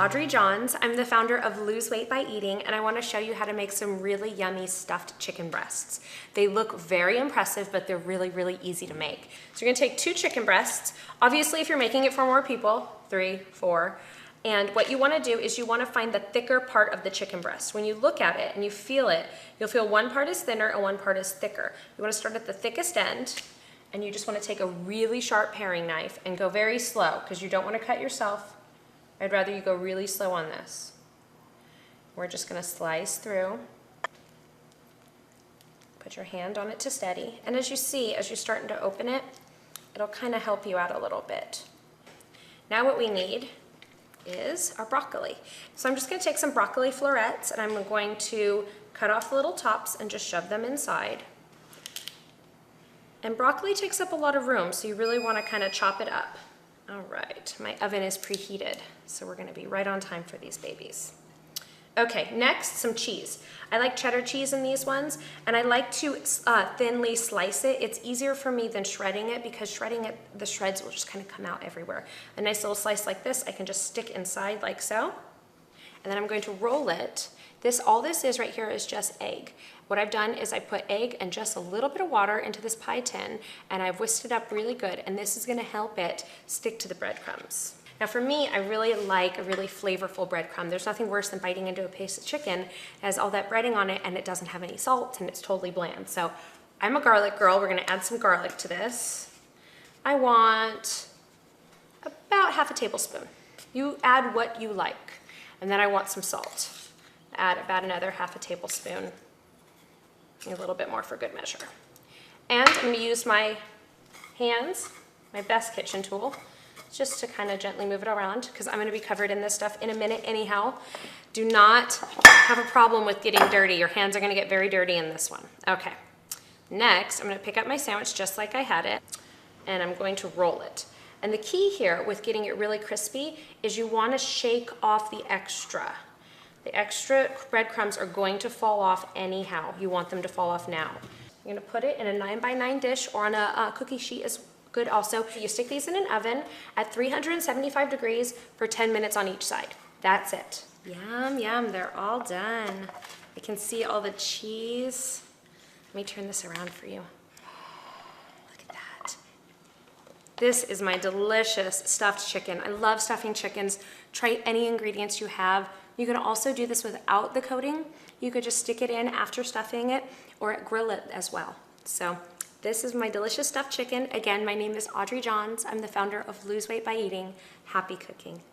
Audrey Johns. I'm the founder of Lose Weight by Eating, and I want to show you how to make some really yummy stuffed chicken breasts. They look very impressive, but they're really, really easy to make. So you're going to take 2 chicken breasts. Obviously, if you're making it for more people, 3, 4. And what you want to do is you want to find the thicker part of the chicken breast. When you look at it and you feel it, you'll feel one part is thinner and one part is thicker. You want to start at the thickest end, and you just want to take a really sharp paring knife and go very slow because you don't want to cut yourself. I'd rather you go really slow on this. We're just going to slice through. Put your hand on it to steady. And as you see, as you're starting to open it, it'll kind of help you out a little bit. Now what we need is our broccoli. So I'm just going to take some broccoli florets and I'm going to cut off the little tops and just shove them inside. And broccoli takes up a lot of room, so you really want to kind of chop it up. All right, my oven is preheated, so we're going to be right on time for these babies. Okay, next, some cheese. I like cheddar cheese in these ones, and I like to thinly slice it. It's easier for me than shredding it because shredding it, the shreds will just kind of come out everywhere. A nice little slice like this, I can just stick inside like so, and then I'm going to roll it. All this is right here is just egg. What I've done is I put egg and just a little bit of water into this pie tin, and I've whisked it up really good, and this is going to help it stick to the breadcrumbs. Now for me, I really like a really flavorful breadcrumb. There's nothing worse than biting into a piece of chicken that has all that breading on it and it doesn't have any salt and it's totally bland. So I'm a garlic girl. We're going to add some garlic to this. I want about half a tablespoon. You add what you like. And then I want some salt. Add about another half a tablespoon. A little bit more for good measure. And I'm going to use my hands, my best kitchen tool, just to kind of gently move it around because I'm going to be covered in this stuff in a minute anyhow. Do not have a problem with getting dirty. Your hands are going to get very dirty in this one. Okay. Next, I'm going to pick up my sandwich just like I had it, and I'm going to roll it. And the key here with getting it really crispy is you want to shake off the extra. The extra breadcrumbs are going to fall off anyhow. You want them to fall off now. You're going to put it in a 9x9 dish or on a cookie sheet is good also. You stick these in an oven at 375 degrees for 10 minutes on each side. That's it. Yum, yum, they're all done. I can see all the cheese. Let me turn this around for you. Look at that. This is my delicious stuffed chicken. I love stuffing chickens. Try any ingredients you have. You can also do this without the coating. You could just stick it in after stuffing it or grill it as well. So this is my delicious stuffed chicken. Again, my name is Audrey Johns. I'm the founder of Lose Weight by Eating. Happy cooking.